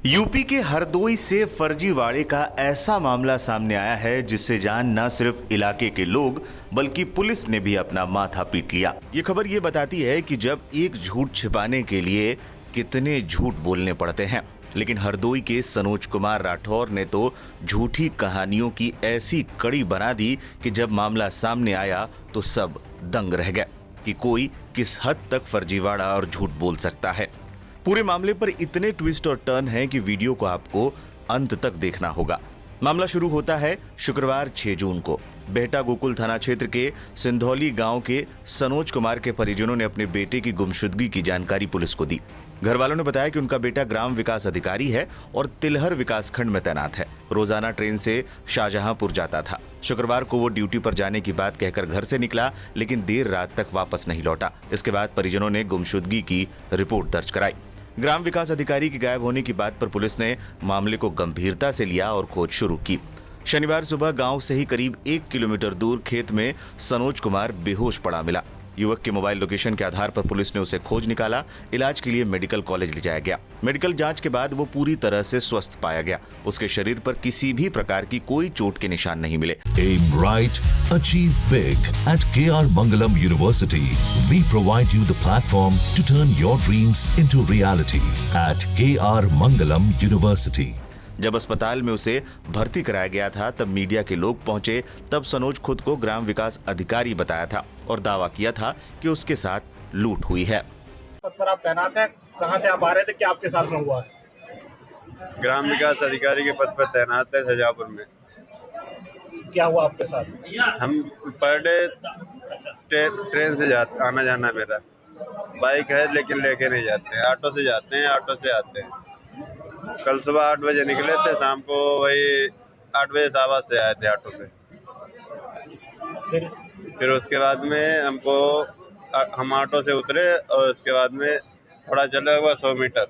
UP के हरदोई से फर्जीवाड़े का ऐसा मामला सामने आया है जिससे जान न सिर्फ इलाके के लोग बल्कि पुलिस ने भी अपना माथा पीट लिया। ये खबर ये बताती है कि जब एक झूठ छिपाने के लिए कितने झूठ बोलने पड़ते हैं। लेकिन हरदोई के सनोज कुमार राठौर ने तो झूठी कहानियों की ऐसी कड़ी बना दी कि जब मामला सामने आया तो सब दंग रह गए कि कोई किस हद तक फर्जीवाड़ा और झूठ बोल सकता है। पूरे मामले पर इतने ट्विस्ट और टर्न हैं कि वीडियो को आपको अंत तक देखना होगा। मामला शुरू होता है शुक्रवार 6 जून को। बेहटा गोकुल थाना क्षेत्र के सिंधौली गांव के सनोज कुमार के परिजनों ने अपने बेटे की गुमशुदगी की जानकारी पुलिस को दी। घर वालों ने बताया कि उनका बेटा ग्राम विकास अधिकारी है और तिलहर विकासखंड में तैनात है। रोजाना ट्रेन से शाहजहांपुर जाता था। शुक्रवार को वो ड्यूटी पर जाने की बात कहकर घर से निकला, लेकिन देर रात तक वापस नहीं लौटा। इसके बाद परिजनों ने गुमशुदगी की रिपोर्ट दर्ज कराई। ग्राम विकास अधिकारी के गायब होने की बात पर पुलिस ने मामले को गंभीरता से लिया और खोज शुरू की। शनिवार सुबह गांव से ही करीब 1 किलोमीटर दूर खेत में सनोज कुमार बेहोश पड़ा मिला। युवक के मोबाइल लोकेशन के आधार पर पुलिस ने उसे खोज निकाला। इलाज के लिए मेडिकल कॉलेज ले जाया गया। मेडिकल जांच के बाद वो पूरी तरह से स्वस्थ पाया गया। उसके शरीर पर किसी भी प्रकार की कोई चोट के निशान नहीं मिले। Aim right, achieve big at KR Mangalam University. We provide you the platform to turn your dreams into reality at KR Mangalam University. जब अस्पताल में उसे भर्ती कराया गया था तब मीडिया के लोग पहुंचे। तब सनोज खुद को ग्राम विकास अधिकारी बताया था और दावा किया था कि उसके साथ लूट हुई है। पद पर आप तैनात हैं, कहां से आप आ रहे थे, क्या आपके साथ में हुआ है? ग्राम विकास अधिकारी के पद पर तैनात है शाहजहांपुर में। क्या हुआ आपके साथ? हम पर डे ट्रेन से आना जाना मेरा। बाइक है लेकिन लेके नहीं जाते हैं, ऑटो से जाते हैं, ऑटो से आते हैं। कल सुबह 8 बजे निकले थे, शाम को वही 8 बजे शाहबाद से आए थे ऑटो पे। फिर उसके बाद में हम ऑटो से उतरे और उसके बाद में थोड़ा चला हुआ 100 मीटर।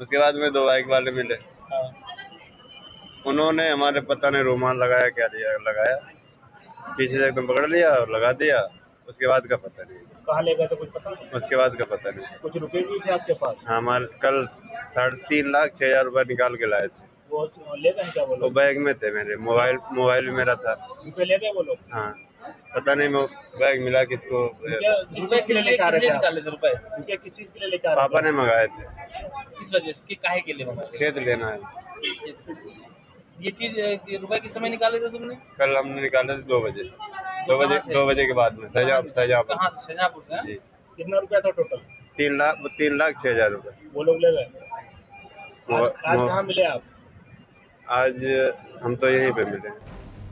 उसके बाद में 2 बाइक वाले मिले। उन्होंने हमारे पता नहीं रुमाल लगाया क्या लगाया, पीछे से एकदम पकड़ लिया और लगा दिया। उसके बाद का पता नहीं। कहाँ ले गए थे कुछ पता नहीं? उसके बाद का पता नहीं। कुछ रुपए भी थे आपके पास? हमारे कल 3,06,000 रुपए निकाल के लाए थे। वो ले गए क्या वो वो लोग? बैग में थे मेरे। मोबाइल भी मेरा था। रुपए ले गए वो लोग? हाँ, पता नहीं वो बैग मिला किसको। रुपए के लिए लेके आ रहे थे? निकाले थे रुपए? रुपए किस चीज के लिए लेके आ रहे थे? पापा ने मंगाए थे। किस वजह से, काहे के लिए मंगाए? खेत लेना है। ये चीज रुपए किस समय निकाले थे तुमने? कल हमने निकाले थे 2 बजे। 2 बजे के बाद में शाहजहांपुर। कहाँ से? शाहजहांपुर से? जी। कितना रुपया था टोटल? 3,06,000 रुपए। वो लोग ले गए। आज कहाँ मिले आप? आज हम तो यहीं पे मिले।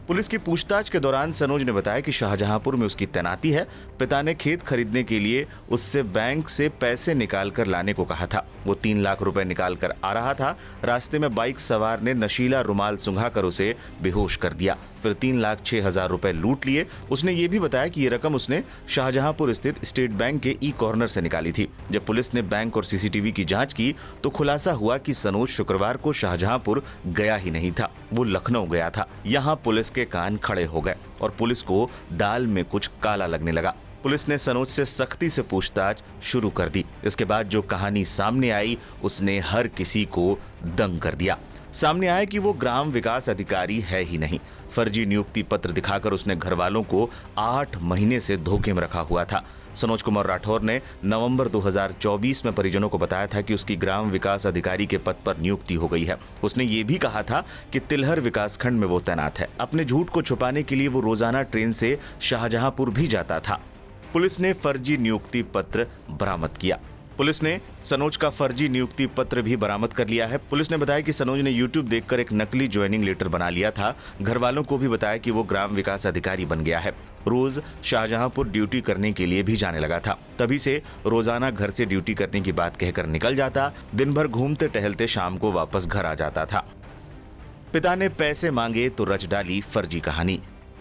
पुलिस की पूछताछ के दौरान सनोज ने बताया कि शाहजहांपुर में उसकी तैनाती है। पिता ने खेत खरीदने के लिए उससे बैंक से पैसे निकाल कर लाने को कहा था। वो 3 लाख रुपए निकाल कर आ रहा था। रास्ते में बाइक सवार ने नशीला रुमाल सुंघाकर उसे बेहोश कर दिया। फिर 3,06,000 रुपए लूट लिए। उसने ये भी बताया कि ये रकम उसने शाहजहांपुर स्थित स्टेट बैंक के कॉर्नर से निकाली थी। जब पुलिस ने बैंक और सीसीटीवी की जांच की तो खुलासा हुआ कि सनोज शुक्रवार को शाहजहांपुर गया ही नहीं था, वो लखनऊ गया था। यहाँ पुलिस के कान खड़े हो गए और पुलिस को दाल में कुछ काला लगने लगा। पुलिस ने सनोज से सख्ती से पूछताछ शुरू कर दी। इसके बाद जो कहानी सामने आई उसने हर किसी को दंग कर दिया। सामने आया कि वो ग्राम विकास अधिकारी है ही नहीं। फर्जी नियुक्ति पत्र दिखाकर उसने घर वालों को 8 महीने से धोखे में रखा हुआ था। सनोज कुमार राठौर ने नवंबर 2024 में परिजनों को बताया था कि उसकी ग्राम विकास अधिकारी के पद पर नियुक्ति हो गई है। उसने ये भी कहा था कि तिलहर विकासखंड में वो तैनात है। अपने झूठ को छुपाने के लिए वो रोजाना ट्रेन से शाहजहांपुर भी जाता था। पुलिस ने फर्जी नियुक्ति पत्र बरामद किया। पुलिस ने सनोज का फर्जी नियुक्ति पत्र भी बरामद कर लिया है। पुलिस ने बताया कि सनोज ने YouTube देखकर एक नकली ज्वाइनिंग लेटर बना लिया था। घर वालों को भी बताया कि वो ग्राम विकास अधिकारी बन गया है। रोज शाहजहांपुर ड्यूटी करने के लिए भी जाने लगा था। तभी से रोजाना घर से ड्यूटी करने की बात कहकर निकल जाता। दिन भर घूमते टहलते शाम को वापस घर आ जाता था। पिता ने पैसे मांगे तो रच डाली फर्जी कहानी।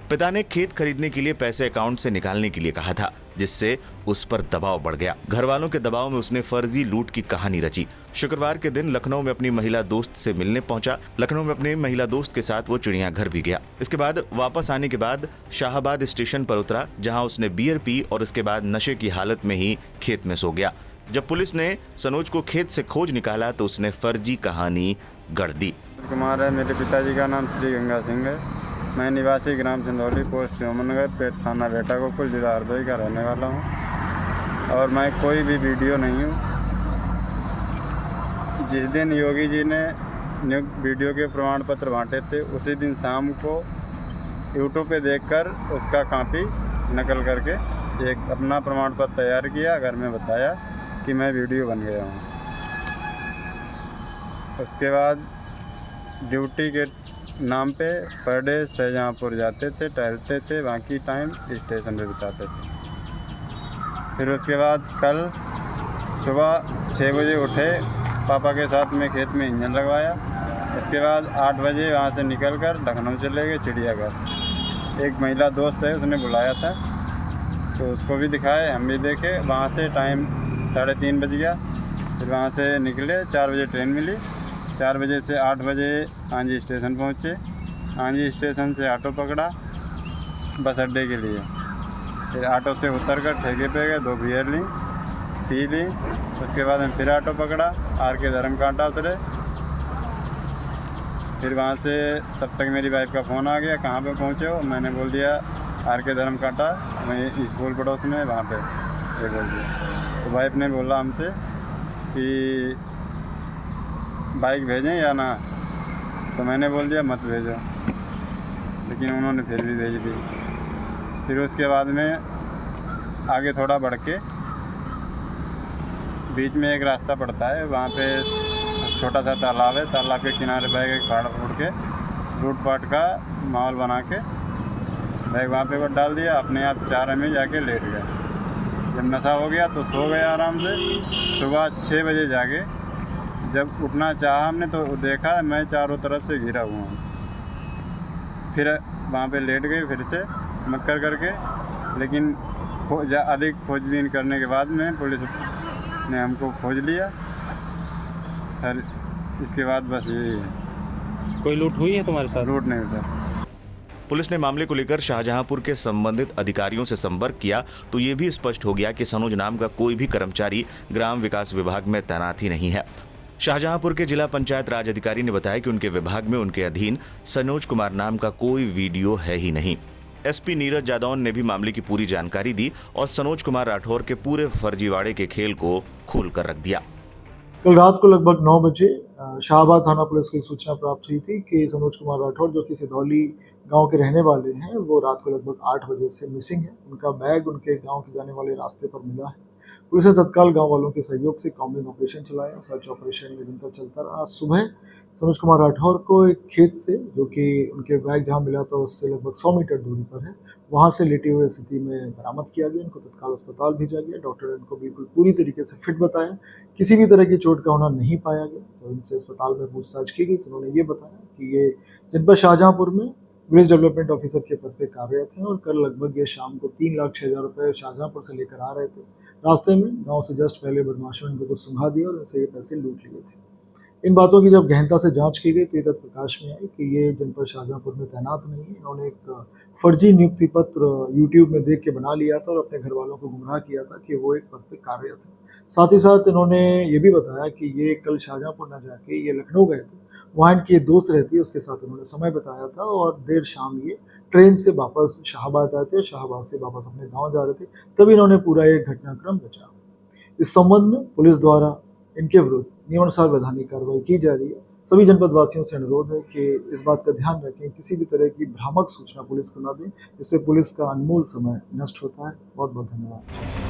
पिता ने खेत खरीदने के लिए पैसे अकाउंट से निकालने के लिए कहा था, जिससे उस पर दबाव बढ़ गया। घर वालों के दबाव में उसने फर्जी लूट की कहानी रची। शुक्रवार के दिन लखनऊ में अपनी महिला दोस्त से मिलने पहुंचा। लखनऊ में अपने महिला दोस्त के साथ वो चिड़ियाघर भी गया। इसके बाद वापस आने के बाद शाहबाद स्टेशन पर उतरा, जहां उसने बियर पी और इसके बाद नशे की हालत में ही खेत में सो गया। जब पुलिस ने सनोज को खेत से खोज निकाला तो उसने फर्जी कहानी गढ़ दी। कुमार है, मेरे पिताजी का नाम श्री गंगा सिंह है। मैं निवासी ग्राम सिंधौली, पोस्ट चौमनगढ़, पेट थाना बेटा गोकुल, जिला हरदोई का रहने वाला हूँ और मैं कोई भी वीडियो नहीं हूँ। जिस दिन योगी जी ने वीडियो के प्रमाण पत्र बांटे थे उसी दिन शाम को यूट्यूब पे देखकर उसका कॉपी नकल करके एक अपना प्रमाण पत्र तैयार किया, घर में बताया कि मैं वीडियो बन गया हूँ। उसके बाद ड्यूटी के नाम पे पर डे शाहजहाँपुर जाते थे, टहलते थे, बाकी टाइम स्टेशन पे बिताते थे। फिर उसके बाद कल सुबह 6 बजे उठे, पापा के साथ में खेत में इंजन लगवाया। उसके बाद 8 बजे वहाँ से निकलकर लखनऊ चले गए चिड़ियाघर। एक महिला दोस्त है, उसने बुलाया था तो उसको भी दिखाए, हम भी देखे। वहाँ से टाइम 3:30 बज गया। फिर वहाँ से निकले, 4 बजे ट्रेन मिली। 4 बजे से 8 बजे आंजी स्टेशन पहुँचे। आंजी स्टेशन से ऑटो पकड़ा बस अड्डे के लिए। फिर ऑटो से उतरकर ठेके पे गए, 2 बियर ली, पी ली। उसके बाद हम फिर ऑटो पकड़ा, आर.के. धर्मकांटा उतरे। फिर वहाँ से तब तक मेरी वाइफ का फ़ोन आ गया, कहाँ पे पहुँचे हो? मैंने बोल दिया आर.के. धर्मकांटा, मैं स्कूल पड़ोस में वहाँ पे, ये बोल दिया। तो वाइफ ने बोला हमसे कि बाइक भेजें या ना, तो मैंने बोल दिया मत भेजो, लेकिन उन्होंने फिर भी भेज दी। फिर उसके बाद में आगे थोड़ा बढ़ के बीच में एक रास्ता पड़ता है, वहाँ पे छोटा सा तालाब है। तालाब के किनारे बैग एक फाड़ फूट के लूट पाट का माहौल बना के बैग वहाँ पे डाल दिया। अपने आप 4 में जाके लेट गए। जब नशा हो गया तो सो गए आराम से। सुबह 6 बजे जाके जब उठना चाहा हमने तो देखा मैं चारों तरफ से घिरा हुआ हूँ। फिर वहाँ पे लेट गए फिर से मक्कर करके, लेकिन अधिक खोजबीन करने के बाद में पुलिस ने हमको खोज लिया। फिर इसके बाद बस यही है। कोई लूट हुई है तुम्हारे साथ? लूट नहीं सर। पुलिस ने मामले को लेकर शाहजहांपुर के संबंधित अधिकारियों से संपर्क किया तो ये भी स्पष्ट हो गया कि सनोज नाम का कोई भी कर्मचारी ग्राम विकास विभाग में तैनात ही नहीं है। शाहजहांपुर के जिला पंचायत राज अधिकारी ने बताया कि उनके विभाग में उनके अधीन सनोज कुमार नाम का कोई वीडियो है ही नहीं। एसपी नीरज जादौन ने भी मामले की पूरी जानकारी दी और सनोज कुमार राठौर के पूरे फर्जीवाड़े के खेल को खोल कर रख दिया। कल रात को लगभग 9 बजे शाहबाद थाना पुलिस को एक सूचना प्राप्त हुई थी कि सनोज कुमार राठौर जो कि सिधौली गांव के रहने वाले हैं, वो रात को लगभग 8 बजे से मिसिंग है। उनका बैग उनके गांव के जाने वाले रास्ते पर मिला है। पुलिस ने तत्काल गांव वालों के सहयोग से कॉम्बिंग ऑपरेशन चलाया। सर्च ऑपरेशन निरंतर चलता रहा। आज सुबह सनोज कुमार राठौर को एक खेत से, जो कि उनके बैग जहां मिला था उससे लगभग 100 मीटर दूरी पर है, वहां से लेटे हुए स्थिति में बरामद किया गया। इनको तत्काल अस्पताल भेजा गया। डॉक्टर ने इनको बिल्कुल पूरी तरीके से फिट बताया, किसी भी तरह की चोट का होना नहीं पाया गया। तो इनसे अस्पताल में पूछताछ की गई तो उन्होंने ये बताया कि ये जनपद शाहजहांपुर में विलेज डेवलपमेंट ऑफिसर के पद पे कार्यरत हैं और कल लगभग ये शाम को 3,06,000 रुपये शाहजहांपुर से लेकर आ रहे थे। रास्ते में गांव से जस्ट पहले बदमाशों ने इनको कुछ सुंघा दिया और इनसे ये पैसे लूट लिए थे। इन बातों की जब गहनता से जांच की गई तो ये तथ्य प्रकाश में आई कि ये जनपद शाहजहांपुर में तैनात नहीं है। इन्होंने एक फर्जी नियुक्ति पत्र यूट्यूब में देख के बना लिया था और अपने घर वालों को गुमराह किया था कि वो एक पद पे कार्यरत है। साथ ही साथ इन्होंने ये भी बताया कि ये कल शाहजहांपुर न जाके ये लखनऊ गए थे, वहाँ इनकी एक दोस्त रहती है, उसके साथ इन्होंने समय बताया था और देर शाम ये ट्रेन से वापस शाहबाद आए थे। शाहबाद से वापस अपने गाँव जा रहे थे, तभी इन्होंने पूरा ये घटनाक्रम रचा। इस संबंध में पुलिस द्वारा इनके विरुद्ध नियमानुसार वैधानिक कार्रवाई की जा रही है। सभी जनपद वासियों से अनुरोध है कि इस बात का ध्यान रखें, किसी भी तरह की भ्रामक सूचना पुलिस को न दें, जिससे पुलिस का अनमोल समय नष्ट होता है। बहुत बहुत धन्यवाद।